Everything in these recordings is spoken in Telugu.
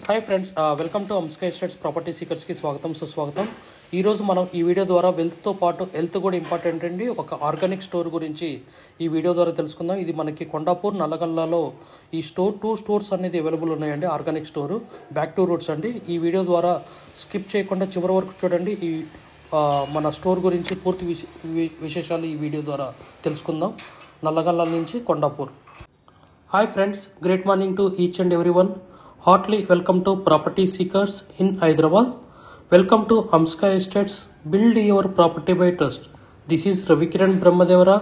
Hi friends, welcome to Amska estates property సీకర్స్కి స్వాగతం సుస్వాగతం. ఈరోజు మనం ఈ వీడియో ద్వారా వెల్త్తో పాటు హెల్త్ కూడా ఇంపార్టెంట్ అండి. ఒక ఆర్గానిక్ స్టోర్ గురించి ఈ వీడియో ద్వారా తెలుసుకుందాం. ఇది మనకి కొండాపూర్ నల్లగల్లాలో ఈ స్టోర్ 2 స్టోర్స్ అనేది అవైలబుల్ ఉన్నాయండి. Organic store back to roots అండి. ఈ వీడియో ద్వారా స్కిప్ చేయకుండా చివరి వరకు చూడండి. ఈ మన స్టోర్ గురించి పూర్తి విశేషాలు ఈ వీడియో ద్వారా తెలుసుకుందాం. నల్లగల్లా నుంచి Kondapur. Hi friends, great morning to each and every one. Heartily welcome to Property Seekers in Hyderabad. Welcome to Amska Estates. Build your property by trust. This is Ravikiran Brahmadevara.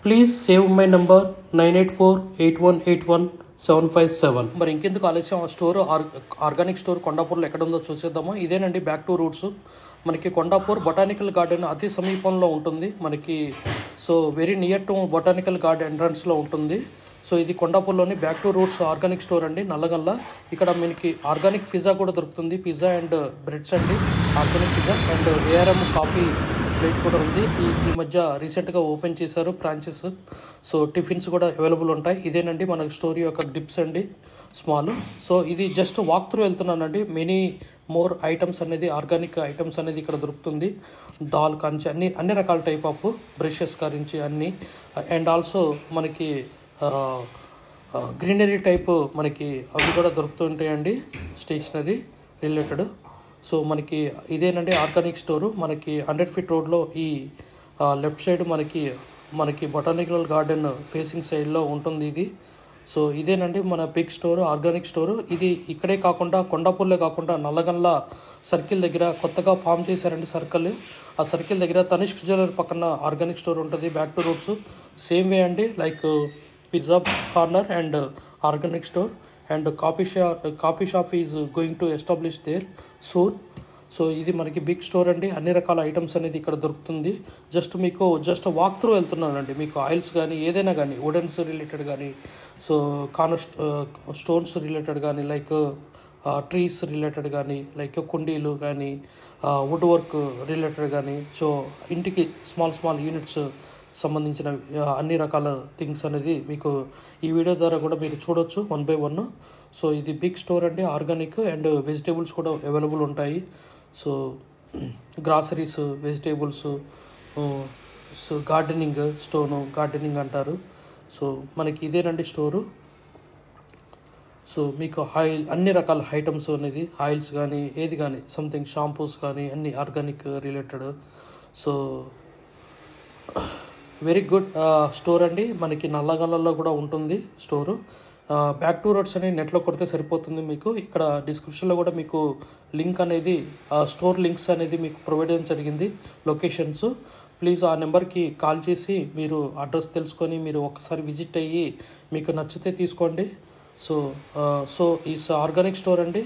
Please save my number 984-8181-757. మరి ఇంకెందుకు ఆలస్యం, ఆ స్టోర్ ఆర్గానిక్ స్టోర్ కొండాపూర్లో ఎక్కడ ఉందో చూసేద్దామా. ఇదేనండి బ్యాక్ టు రూట్స్. మనకి కొండాపూర్ బొటానికల్ గార్డెన్ అతి సమీపంలో ఉంటుంది మనకి. So very near to botanical garden ఎంట్రన్స్లో ఉంటుంది. సో ఇది కొండాపూర్లోని back to roots organic store అండి, నల్లగల్ల. ఇక్కడ మనకి ఆర్గానిక్ పిజ్జా కూడా దొరుకుతుంది. పిజ్జా అండ్ బ్రెడ్స్ అండి, organic pizza and ARM coffee plate కూడా ఉంది. ఈ మధ్య రీసెంట్గా ఓపెన్ చేశారు బ్రాంచెస్. సో టిఫిన్స్ కూడా అవైలబుల్ ఉంటాయి. ఇదేనండి మన స్టోర్ యొక్క డిప్స్ అండి, స్మాల్. సో ఇది జస్ట్ వాక్ త్రూ వెళ్తున్నానండి. మెనీ మోర్ ఐటమ్స్ అనేది, ఆర్గానిక్ ఐటమ్స్ అనేది ఇక్కడ దొరుకుతుంది. దాల్ కాంచి అన్ని రకాల టైప్ ఆఫ్ బ్రషెస్ కారించి అన్నీ. అండ్ ఆల్సో మనకి గ్రీనరీ టైప్ మనకి అవి కూడా దొరుకుతుంటాయండి, స్టేషనరీ రిలేటెడ్. సో మనకి ఇదేనండి ఆర్గానిక్ స్టోరు. మనకి 100 ఫీట్ రోడ్లో ఈ లెఫ్ట్ సైడ్ మనకి బొటానికల్ గార్డెన్ ఫేసింగ్ సైడ్లో ఉంటుంది ఇది. సో ఇదేనండి మన బిగ్ స్టోర్, ఆర్గానిక్ స్టోరు. ఇది ఇక్కడే కాకుండా కొండాపూర్లో కాకుండా నల్లగల్ల సర్కిల్ దగ్గర కొత్తగా ఫామ్ చేశారండి సర్కిల్. ఆ సర్కిల్ దగ్గర తనిష్క్ జ్యువెలరీ పక్కన ఆర్గానిక్ స్టోర్ ఉంటుంది, back to roots. Same way అండి, like pizza corner and organic store and coffee shop is going to establish there soon. So ఇది మనకి బిగ్ స్టోర్ అండి. అన్ని రకాల ఐటమ్స్ అనేది ఇక్కడ దొరుకుతుంది. మీకు వాక్ త్రూ వెళ్తున్నానండి. మీకు ఆయిల్స్ కానీ ఏదైనా కానీ, వుడెన్స్ రిలేటెడ్ కానీ, సో స్టోన్స్ రిలేటెడ్ కానీ, లైక్ ట్రీస్ రిలేటెడ్ కానీ, లైక్ కుండీలు కానీ, వుడ్ వర్క్ రిలేటెడ్ కానీ, సో ఇంటికి స్మాల్ యూనిట్స్ సంబంధించిన అన్ని రకాల థింగ్స్ అనేది మీకు ఈ వీడియో ద్వారా కూడా మీరు చూడొచ్చు 1 by 1. సో ఇది బిగ్ స్టోర్ అండి, ఆర్గానిక్ అండ్ వెజిటేబుల్స్ కూడా అవైలబుల్ ఉంటాయి. So groceries, vegetables, so gardening అంటారు. సో మనకి ఇదేనండి స్టోరు. సో మీకు అన్ని రకాల ఐటమ్స్ అనేది, ఆయిల్స్ కానీ ఏది కానీ, సంథింగ్ షాంపూస్ కానీ అన్ని organic related. So very good store అండి. మనకి నల్లగల్లలో కూడా ఉంటుంది స్టోరు. బ్యాక్ టు రూట్స్ అని నెట్లో కొడితే సరిపోతుంది మీకు. ఇక్కడ డిస్క్రిప్షన్లో కూడా మీకు లింక్ అనేది, స్టోర్ లింక్స్ అనేది మీకు ప్రొవైడ్ చేయడం జరిగింది, లొకేషన్స్. ప్లీజ్ ఆ నెంబర్కి కాల్ చేసి మీరు అడ్రస్ తెలుసుకొని మీరు ఒకసారి విజిట్ అయ్యి మీకు నచ్చితే తీసుకోండి. సో ఈస్ ఆర్గానిక్ స్టోర్ అండి,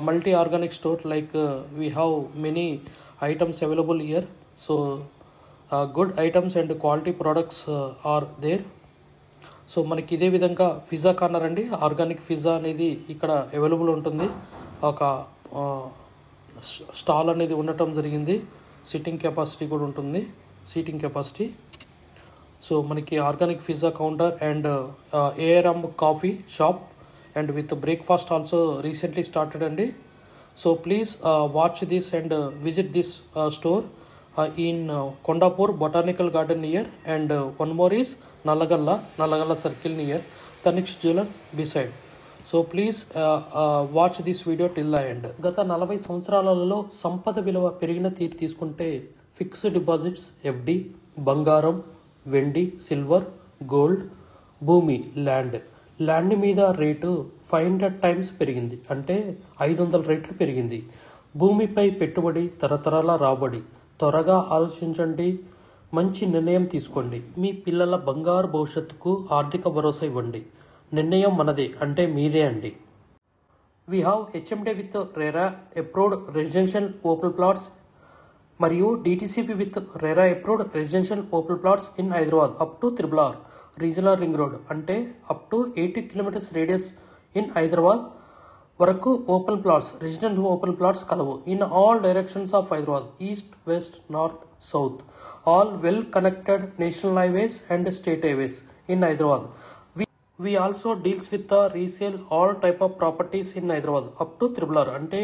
multi organic store. Like we have many items available here. So good items and quality products are there. సో మనకి ఇదే విధంగా పిజ్జా కార్నర్ అండి, ఆర్గానిక్ పిజ్జా అనేది ఇక్కడ అవైలబుల్ ఉంటుంది. ఒక స్టాల్ అనేది ఉండటం జరిగింది. సిట్టింగ్ కెపాసిటీ కూడా ఉంటుంది, సీటింగ్ కెపాసిటీ. సో మనకి organic pizza counter and ARM coffee shop and with breakfast also recently started అండి. So please watch this and visit this store in Kondapur Botanical Garden near, and one more is Nallagalla Circle near Tanishk Jewelry beside. So please watch this video till the end. గత 40 సంవత్సరాలలో సంపద విలువ పెరిగిన తీరు తీసుకుంటే ఫిక్స్డ్ డిపాజిట్స్, ఎఫ్డి, బంగారం, వెండి, సిల్వర్, గోల్డ్, భూమి, ల్యాండ్ మీద రేటు 500 times పెరిగింది, అంటే 500 రెట్లు పెరిగింది. భూమిపై పెట్టుబడి, తరతరాల రాబడి. త్వరగా ఆలోచించండి, మంచి నిర్ణయం తీసుకోండి. మీ పిల్లల బంగారు భవిష్యత్తుకు ఆర్థిక భరోసా ఇవ్వండి. నిర్ణయం మనదే, అంటే మీదే అండి. We have HMDA with RERA approved residential open plots మరియు DTCP with RERA approved residential open plots in Hyderabad up to RRR regional ring road, అంటే up to 80 kilometers radius in Hyderabad వరకు open plots, resident open plots కలవు. In all directions of Hyderabad, east, west, north, south. All well connected national highways and state highways in Hyderabad. We also deals with the resale all type of properties in Hyderabad up to Triple R అంటే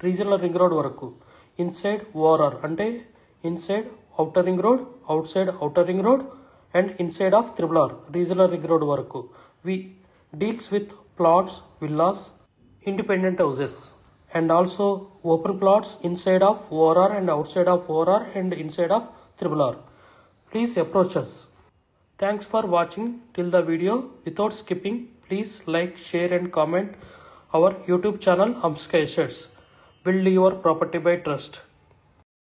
రీజనల్ రింగ్ రోడ్ వరకు. ఇన్సైడ్ ఓఆర్ఆర్ అంటే inside outer ring road, outside outer ring road and inside of triple R regional ring road వరకు. We deals with plots, villas, independent houses and also open plots inside of ORR and outside of ORR and inside of Triple R. Please approach us. Thanks for watching till the video. Without skipping, please like, share and comment our YouTube channel Hamsika Estates. Build your property by trust.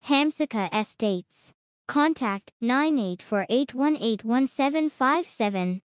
Hamsika Estates. Contact 9848181757.